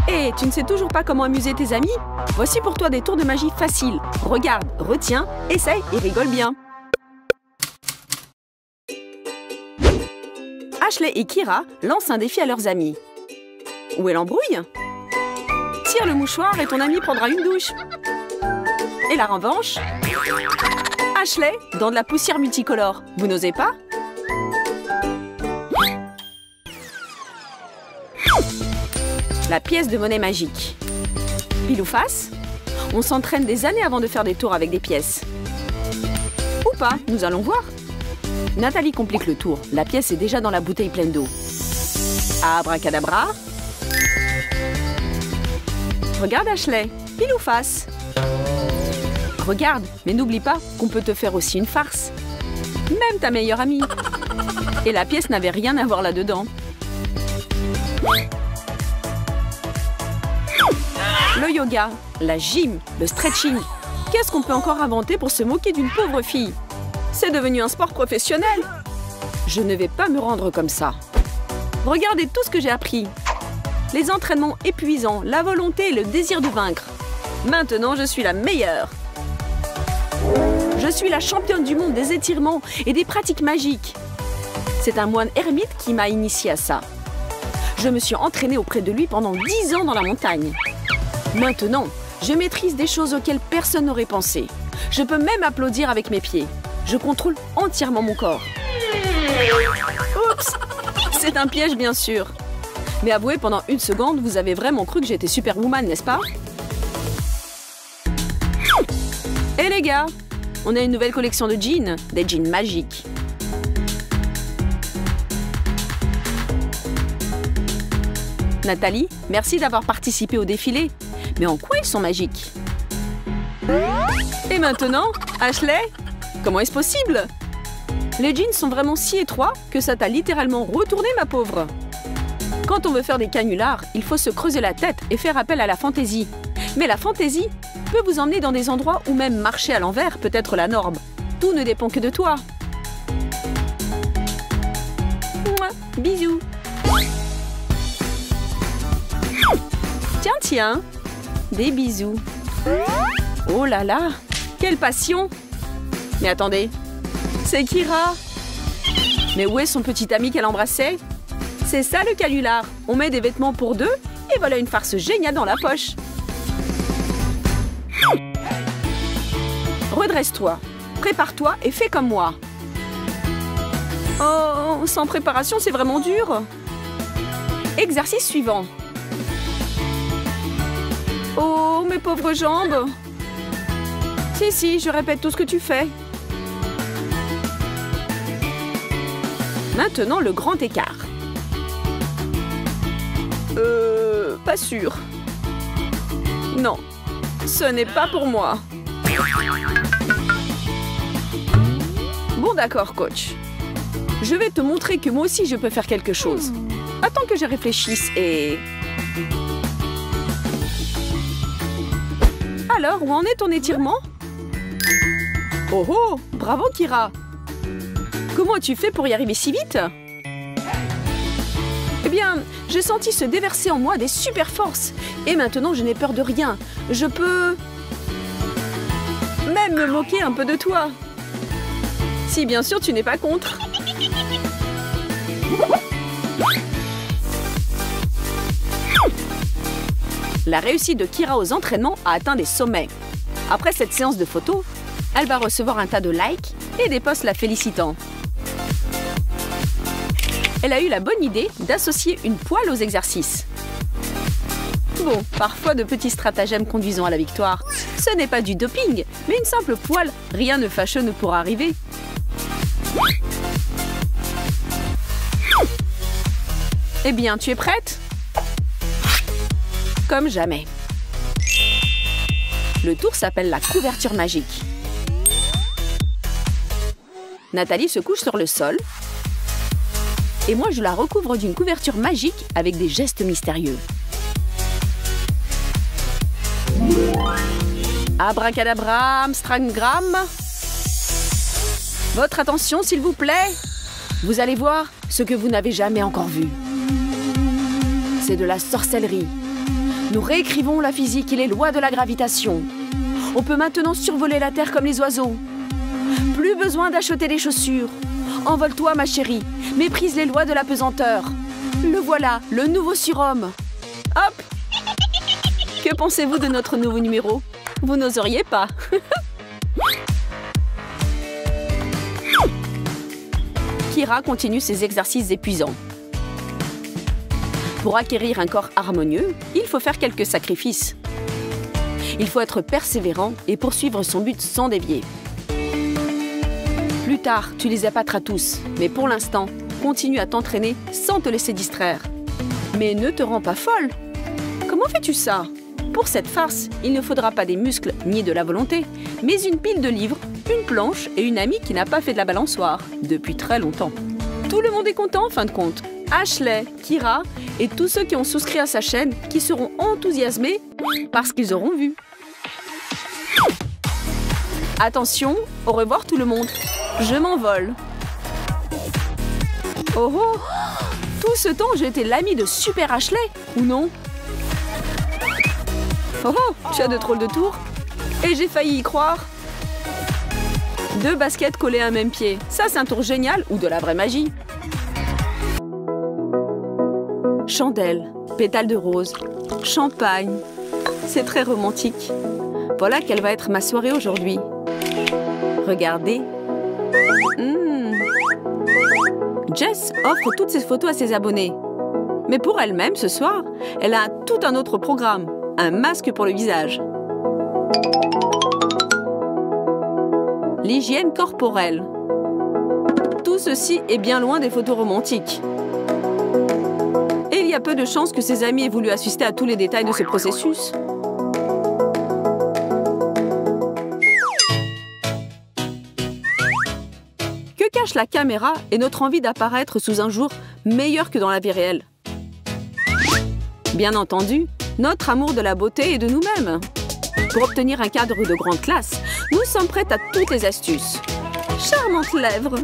Hé, tu ne sais toujours pas comment amuser tes amis? Voici pour toi des tours de magie faciles. Regarde, retiens, essaye et rigole bien. Ashley et Kira lancent un défi à leurs amis. Où est l'embrouille? Tire le mouchoir et ton ami prendra une douche. Et la revanche? Ashley, dans de la poussière multicolore. Vous n'osez pas? La pièce de monnaie magique. Pile ou face? On s'entraîne des années avant de faire des tours avec des pièces. Ou pas, nous allons voir. Nathalie complique le tour. La pièce est déjà dans la bouteille pleine d'eau. Abracadabra. Regarde Ashley, pile ou face? Regarde, mais n'oublie pas qu'on peut te faire aussi une farce. Même ta meilleure amie. Et la pièce n'avait rien à voir là-dedans. Le yoga, la gym, le stretching. Qu'est-ce qu'on peut encore inventer pour se moquer d'une pauvre fille? C'est devenu un sport professionnel. Je ne vais pas me rendre comme ça. Regardez tout ce que j'ai appris. Les entraînements épuisants, la volonté et le désir de vaincre. Maintenant, je suis la meilleure. Je suis la championne du monde des étirements et des pratiques magiques. C'est un moine ermite qui m'a initiée à ça. Je me suis entraînée auprès de lui pendant 10 ans dans la montagne. Maintenant, je maîtrise des choses auxquelles personne n'aurait pensé. Je peux même applaudir avec mes pieds. Je contrôle entièrement mon corps. Oups! C'est un piège, bien sûr. Mais avouez, pendant une seconde, vous avez vraiment cru que j'étais Superwoman, n'est-ce pas? Hé les gars, on a une nouvelle collection de jeans, des jeans magiques. Nathalie, merci d'avoir participé au défilé. Mais en quoi ils sont magiques? Et maintenant, Ashley? Comment est-ce possible? Les jeans sont vraiment si étroits que ça t'a littéralement retourné, ma pauvre. Quand on veut faire des canulars, il faut se creuser la tête et faire appel à la fantaisie. Mais la fantaisie peut vous emmener dans des endroits où même marcher à l'envers peut être la norme. Tout ne dépend que de toi. Mouah, bisous. Tiens, tiens. Des bisous. Oh là là, quelle passion! Mais attendez, c'est Kira! Mais où est son petit ami qu'elle embrassait? C'est ça le canular. On met des vêtements pour deux et voilà une farce géniale dans la poche. Redresse-toi, prépare-toi et fais comme moi. Oh, sans préparation, c'est vraiment dur. Exercice suivant. Oh, mes pauvres jambes! Si, je répète tout ce que tu fais. Maintenant, le grand écart. Pas sûr. Non, ce n'est pas pour moi. Bon, d'accord, coach. Je vais te montrer que moi aussi, je peux faire quelque chose. Attends que je réfléchisse et... Alors, où en est ton étirement? Oh oh, bravo Kira! Comment as-tu fait pour y arriver si vite? Eh bien, j'ai senti se déverser en moi des super forces. Et maintenant, je n'ai peur de rien. Je peux... même me moquer un peu de toi. Si bien sûr, tu n'es pas contre. La réussite de Kira aux entraînements a atteint des sommets. Après cette séance de photos, elle va recevoir un tas de likes et des posts la félicitant. Elle a eu la bonne idée d'associer une poêle aux exercices. Bon, parfois de petits stratagèmes conduisant à la victoire. Ce n'est pas du doping, mais une simple poêle. Rien de fâcheux ne pourra arriver. Eh bien, tu es prête? Comme jamais. Le tour s'appelle la couverture magique. Nathalie se couche sur le sol. Et moi, je la recouvre d'une couverture magique avec des gestes mystérieux. Abracadabra, Amstramgram. Votre attention, s'il vous plaît. Vous allez voir ce que vous n'avez jamais encore vu. c'est de la sorcellerie. Nous réécrivons la physique et les lois de la gravitation. On peut maintenant survoler la Terre comme les oiseaux. Plus besoin d'acheter des chaussures. Envole-toi, ma chérie. Méprise les lois de la pesanteur. Le voilà, le nouveau surhomme. Hop! Que pensez-vous de notre nouveau numéro? Vous n'oseriez pas. Kira continue ses exercices épuisants. Pour acquérir un corps harmonieux, il faut faire quelques sacrifices. Il faut être persévérant et poursuivre son but sans dévier. Plus tard, tu les épateras tous, mais pour l'instant, continue à t'entraîner sans te laisser distraire. Mais ne te rends pas folle. Comment fais-tu ça? Pour cette farce, il ne faudra pas des muscles ni de la volonté, mais une pile de livres, une planche et une amie qui n'a pas fait de la balançoire depuis très longtemps. Tout le monde est content en fin de compte. Ashley, Kira et tous ceux qui ont souscrit à sa chaîne qui seront enthousiasmés parce qu'ils auront vu. Attention, au revoir tout le monde. Je m'envole. Oh oh! Tout ce temps, j'ai été l'ami de Super Ashley, ou non? Oh oh! Tu as de drôles de tours. Et j'ai failli y croire. 2 baskets collées à un même pied. Ça, c'est un tour génial ou de la vraie magie. Chandelles, pétales de rose, champagne. C'est très romantique. Voilà quelle va être ma soirée aujourd'hui. Regardez. Jess offre toutes ses photos à ses abonnés. Mais pour elle-même, ce soir, elle a tout un autre programme. Un masque pour le visage. L'hygiène corporelle. Tout ceci est bien loin des photos romantiques. Et il y a peu de chances que ses amis aient voulu assister à tous les détails de ce processus. Que cache la caméra et notre envie d'apparaître sous un jour meilleur que dans la vie réelle? Bien entendu, notre amour de la beauté et de nous-mêmes. Pour obtenir un cadre de grande classe, nous sommes prêts à toutes les astuces. Charmantes lèvres,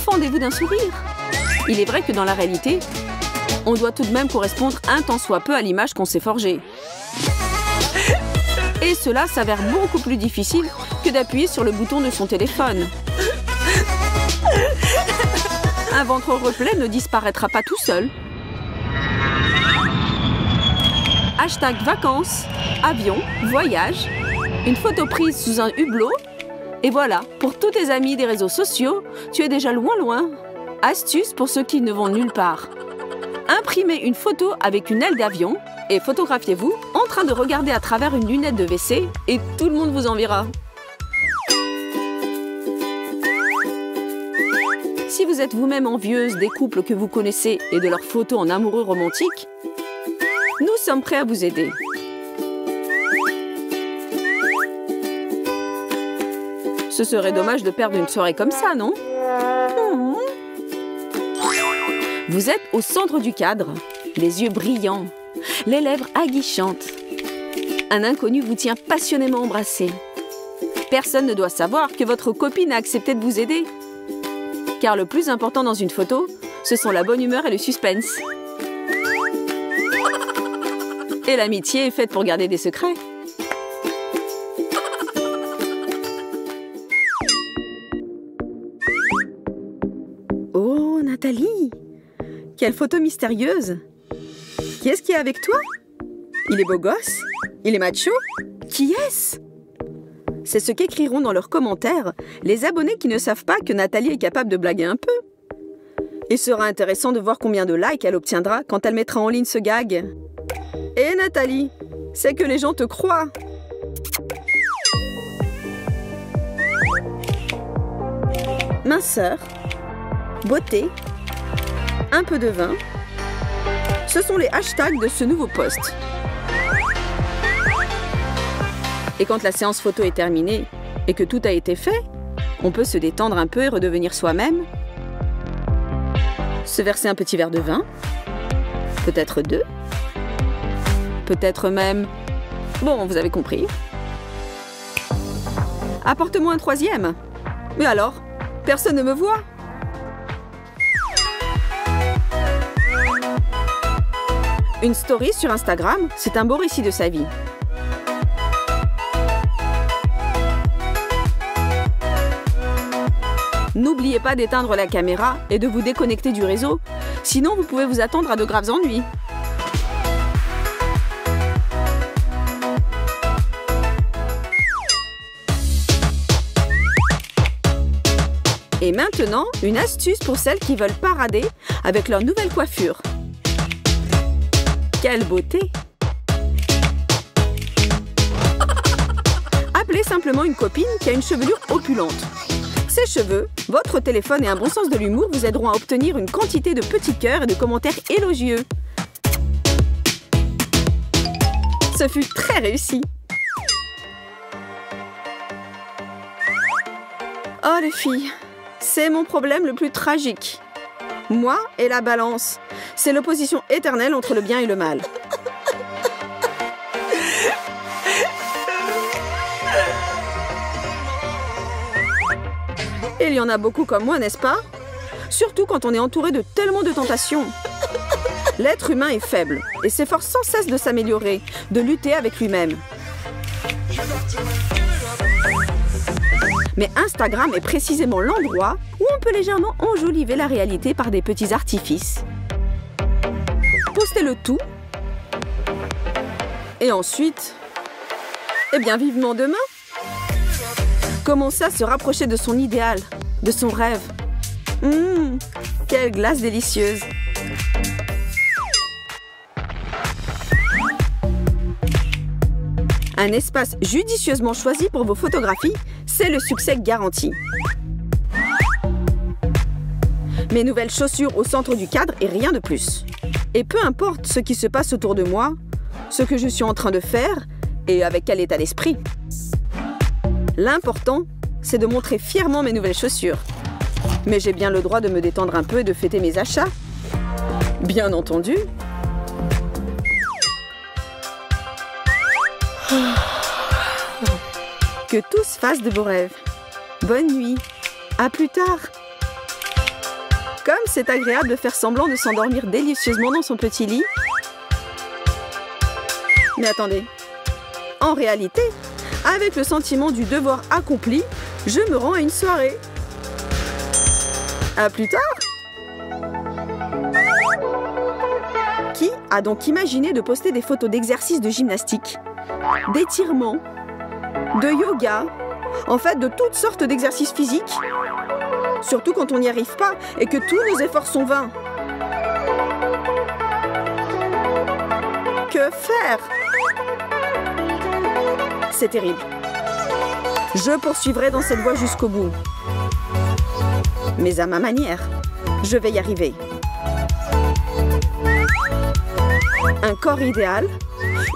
fendez-vous d'un sourire. Il est vrai que dans la réalité, on doit tout de même correspondre un tant soit peu à l'image qu'on s'est forgée. Et cela s'avère beaucoup plus difficile que d'appuyer sur le bouton de son téléphone. Un ventre replet ne disparaîtra pas tout seul. Hashtag vacances, avion, voyage, une photo prise sous un hublot. Et voilà, pour tous tes amis des réseaux sociaux, tu es déjà loin. Astuce pour ceux qui ne vont nulle part. Imprimez une photo avec une aile d'avion et photographiez-vous en train de regarder à travers une lunette de WC et tout le monde vous enviera. Si vous êtes vous-même envieuse des couples que vous connaissez et de leurs photos en amoureux romantiques, nous sommes prêts à vous aider. Ce serait dommage de perdre une soirée comme ça, non? Vous êtes au centre du cadre, les yeux brillants, les lèvres aguichantes. Un inconnu vous tient passionnément embrassé. Personne ne doit savoir que votre copine a accepté de vous aider. Car le plus important dans une photo, ce sont la bonne humeur et le suspense. Et l'amitié est faite pour garder des secrets. Oh, Nathalie! Quelle photo mystérieuse! Qui est-ce qui est avec toi? Il est beau gosse? Il est macho? Qui est-ce? C'est ce qu'écriront dans leurs commentaires les abonnés qui ne savent pas que Nathalie est capable de blaguer un peu. Il sera intéressant de voir combien de likes elle obtiendra quand elle mettra en ligne ce gag. Et Nathalie, c'est que les gens te croient. Minceur, beauté, un peu de vin. Ce sont les hashtags de ce nouveau post. Et quand la séance photo est terminée et que tout a été fait, on peut se détendre un peu et redevenir soi-même. Se verser un petit verre de vin, peut-être 2. Peut-être même... Bon, vous avez compris. Apporte-moi un 3e. Mais alors, personne ne me voit. Une story sur Instagram, c'est un beau récit de sa vie. N'oubliez pas d'éteindre la caméra et de vous déconnecter du réseau, sinon vous pouvez vous attendre à de graves ennuis. Et maintenant, une astuce pour celles qui veulent parader avec leur nouvelle coiffure. Quelle beauté! Appelez simplement une copine qui a une chevelure opulente. Ses cheveux, votre téléphone et un bon sens de l'humour vous aideront à obtenir une quantité de petits cœurs et de commentaires élogieux. Ce fut très réussi! Oh les filles, c'est mon problème le plus tragique. Moi et la balance, c'est l'opposition éternelle entre le bien et le mal. Il y en a beaucoup comme moi, n'est-ce pas? Surtout quand on est entouré de tellement de tentations. L'être humain est faible et s'efforce sans cesse de s'améliorer, de lutter avec lui-même. Mais Instagram est précisément l'endroit où on peut légèrement enjoliver la réalité par des petits artifices. Postez le tout. Et ensuite, eh bien vivement demain. Commencez à se rapprocher de son idéal, de son rêve. Quelle glace délicieuse! Un espace judicieusement choisi pour vos photographies, c'est le succès garanti. Mes nouvelles chaussures au centre du cadre et rien de plus. Et peu importe ce qui se passe autour de moi, ce que je suis en train de faire et avec quel état d'esprit. L'important, c'est de montrer fièrement mes nouvelles chaussures. Mais j'ai bien le droit de me détendre un peu et de fêter mes achats. Bien entendu. Que tout se fasse de vos rêves. Bonne nuit. À plus tard. Comme c'est agréable de faire semblant de s'endormir délicieusement dans son petit lit. Mais attendez. En réalité, avec le sentiment du devoir accompli, je me rends à une soirée. À plus tard. Qui a donc imaginé de poster des photos d'exercices de gymnastique, d'étirements, de yoga, en fait de toutes sortes d'exercices physiques? Surtout quand on n'y arrive pas et que tous nos efforts sont vains. Que faire? C'est terrible. Je poursuivrai dans cette voie jusqu'au bout. Mais à ma manière, je vais y arriver. Un corps idéal,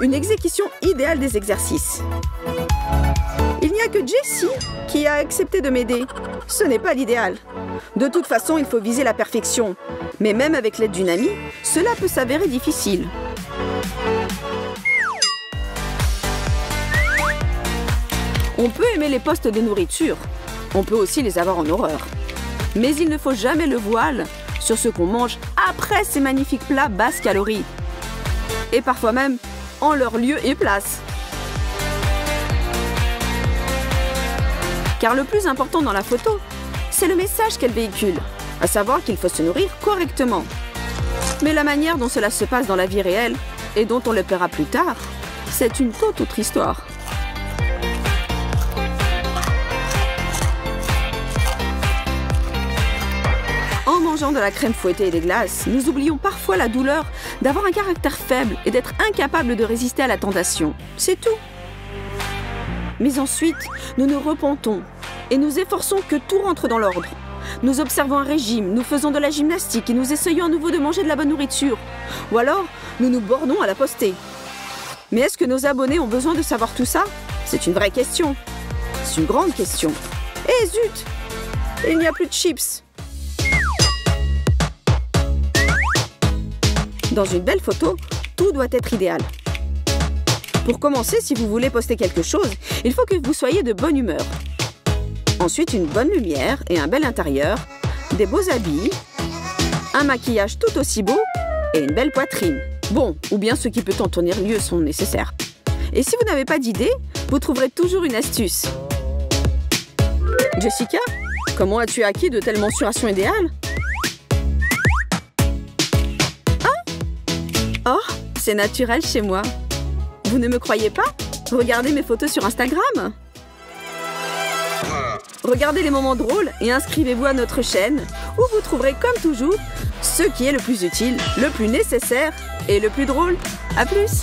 une exécution idéale des exercices. Il n'y a que Jessie qui a accepté de m'aider. Ce n'est pas l'idéal. De toute façon, il faut viser la perfection. Mais même avec l'aide d'une amie, cela peut s'avérer difficile. On peut aimer les posts de nourriture. On peut aussi les avoir en horreur. Mais il ne faut jamais le voile sur ce qu'on mange après ces magnifiques plats basses calories. Et parfois même en leur lieu et place. Car le plus important dans la photo, c'est le message qu'elle véhicule, à savoir qu'il faut se nourrir correctement. Mais la manière dont cela se passe dans la vie réelle et dont on le paiera plus tard, c'est une toute autre histoire. En mangeant de la crème fouettée et des glaces, nous oublions parfois la douleur d'avoir un caractère faible et d'être incapable de résister à la tentation. C'est tout. Mais ensuite, nous nous repentons et nous efforçons que tout rentre dans l'ordre. Nous observons un régime, nous faisons de la gymnastique et nous essayons à nouveau de manger de la bonne nourriture. Ou alors, nous nous bornons à la poster. Mais est-ce que nos abonnés ont besoin de savoir tout ça? C'est une vraie question. C'est une grande question. Eh zut! Il n'y a plus de chips. Dans une belle photo, tout doit être idéal. Pour commencer, si vous voulez poster quelque chose, il faut que vous soyez de bonne humeur. Ensuite, une bonne lumière et un bel intérieur, des beaux habits, un maquillage tout aussi beau et une belle poitrine. Bon, ou bien ceux qui peuvent en tenir lieu sont nécessaires. Et si vous n'avez pas d'idée, vous trouverez toujours une astuce. Jessica, comment as-tu acquis de telles mensurations idéales? Oh, c'est naturel chez moi. Vous ne me croyez pas? Regardez mes photos sur Instagram. Regardez les moments drôles et inscrivez-vous à notre chaîne où vous trouverez comme toujours ce qui est le plus utile, le plus nécessaire et le plus drôle. À plus!